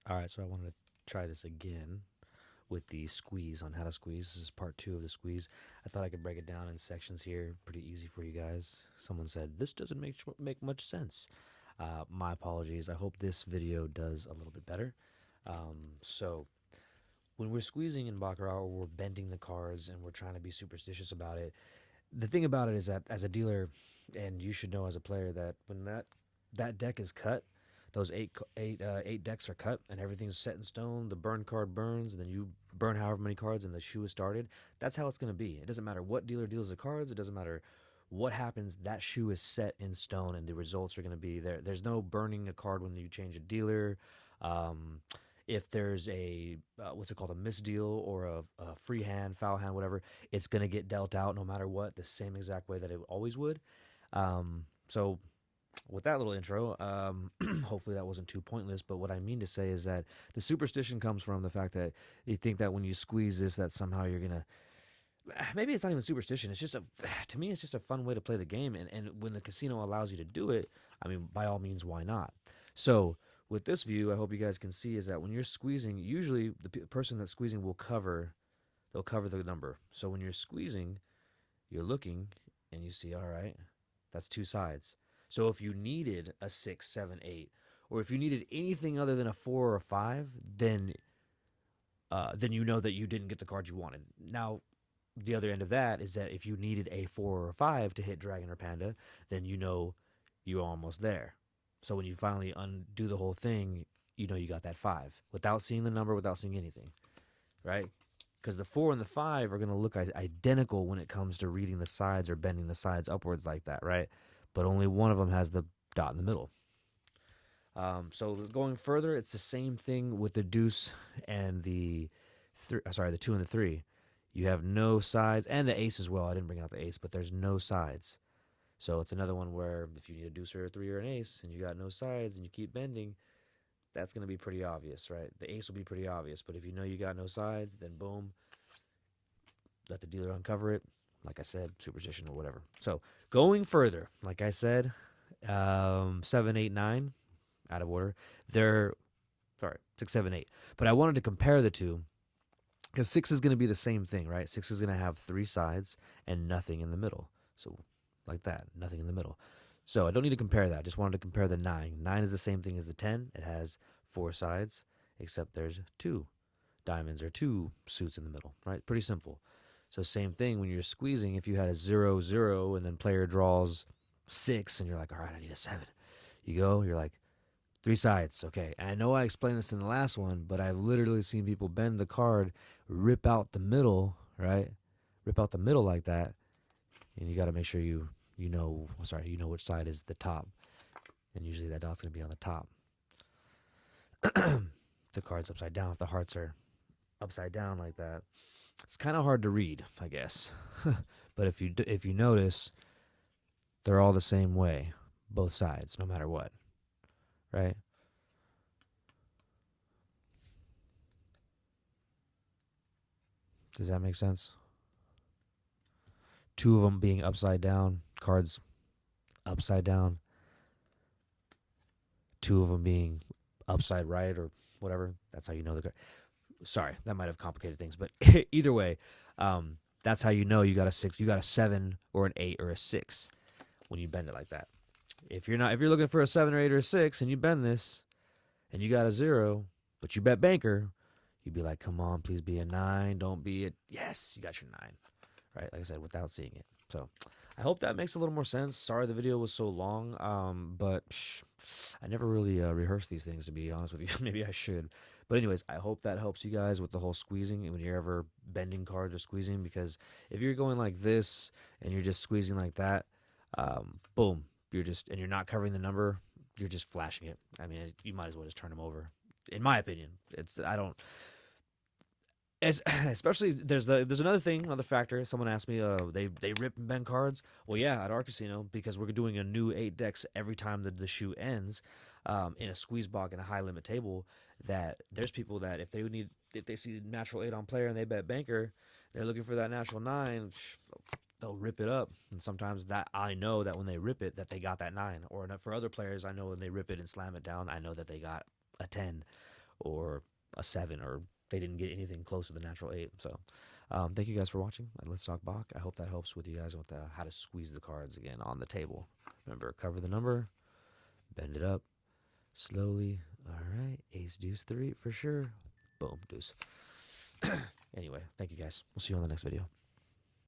All right, so I wanted to try this again with the squeeze on how to squeeze. This is part 2 of the squeeze. I thought I could break it down in sections here, pretty easy for you guys. Someone said this doesn't make much sense. My apologies. I hope this video does a little bit better. So when we're squeezing in Baccarat, or we're bending the cards and we're trying to be superstitious about it, the thing about it is that as a dealer, and you should know as a player, that when that deck is cut, those eight decks are cut, and everything's set in stone. The burn card burns, and then you burn however many cards, and the shoe is started. That's how it's going to be. It doesn't matter what dealer deals the cards. It doesn't matter what happens. That shoe is set in stone, and the results are going to be there. There's no burning a card when you change a dealer. Um, if there's a what's it called, a misdeal or a free hand, foul hand, whatever, it's gonna get dealt out no matter what, the same exact way that it always would. So with that little intro, hopefully that wasn't too pointless. But what I mean to say is that the superstition comes from the fact that you think that when you squeeze this, that somehow you're gonna. Maybe it's not even superstition. It's just to me, it's just a fun way to play the game. And when the casino allows you to do it, I mean, by all means, why not? So with this view, I hope you guys can see is that when you're squeezing, usually the person that's squeezing they'll cover the number. So when you're squeezing, you're looking and you see, all right, that's two sides. So if you needed a 6, 7, 8, or if you needed anything other than a 4 or a 5, then you know that you didn't get the card you wanted. Now, the other end of that is that if you needed a 4 or a 5 to hit Dragon or Panda, then you know you're almost there. So when you finally undo the whole thing, you know you got that 5 without seeing the number, without seeing anything, right? Because the 4 and the 5 are going to look identical when it comes to reading the sides or bending the sides upwards like that, right? But only one of them has the dot in the middle. So going further, it's the same thing with the deuce and the the 2 and the 3. You have no sides, and the ace as well. I didn't bring out the ace, but there's no sides. So it's another one where if you need a deuce or a 3 or an ace and you got no sides and you keep bending, that's going to be pretty obvious, right? The ace will be pretty obvious, but if you know you got no sides, then boom, let the dealer uncover it. Like I said, superstition or whatever. So going further, like I said, 7, 8, 9, out of order. They're, sorry, 6, 7, 8. But I wanted to compare the two because 6 is going to be the same thing, right? 6 is going to have 3 sides and nothing in the middle. So like that, nothing in the middle. So I don't need to compare that. I just wanted to compare the 9. 9 is the same thing as the 10. It has 4 sides, except there's 2 diamonds or 2 suits in the middle, right? Pretty simple. So same thing when you're squeezing. If you had a 0, 0, and then player draws 6, and you're like, all right, I need a 7. You go, you're like, 3 sides, okay. And I know I explained this in the last one, but I've literally seen people bend the card, rip out the middle, right? Rip out the middle like that, and you got to make sure you know which side is the top, and usually that dot's gonna be on the top. The card's upside down. If the hearts are upside down like that, it's kind of hard to read, I guess. But if you notice, they're all the same way, both sides, no matter what, right? Does that make sense? 2 of them being upside down, cards upside down. 2 of them being upside right or whatever. That's how you know the card. Sorry, that might have complicated things, but either way, that's how you know you got a 6, you got a 7 or an 8 or a 6 when you bend it like that. If you're looking for a 7 or 8 or a 6 and you bend this and you got a 0, but you bet banker, you'd be like, come on, please be a 9. Don't be it. Yes, you got your 9. Right? Like I said, without seeing it. So I hope that makes a little more sense. Sorry the video was so long, but I never really rehearsed these things, to be honest with you. Maybe I should. But anyways, I hope that helps you guys with the whole squeezing when you're ever bending cards or squeezing, because if you're going like this and you're just squeezing like that, boom, you're not covering the number, you're just flashing it. I mean, you might as well just turn them over. In my opinion, I don't. Especially there's another thing, another factor. Someone asked me, they rip and bend cards. Well, yeah, at our casino, because we're doing a new 8 decks every time the shoe ends, in a squeeze block and a high limit table. That there's people that if they see natural 8 on player and they bet banker, they're looking for that natural 9. They'll rip it up, and sometimes that I know that when they rip it, that they got that 9. Or for other players, I know when they rip it and slam it down, I know that they got a 10 or a 7, or they didn't get anything close to the natural 8. So thank you guys for watching. Let's talk Bach. I hope that helps with you guys with how to squeeze the cards again on the table. Remember, cover the number, bend it up slowly. All right, ace, deuce, 3 for sure. Boom, deuce. Anyway, thank you guys. We'll see you on the next video.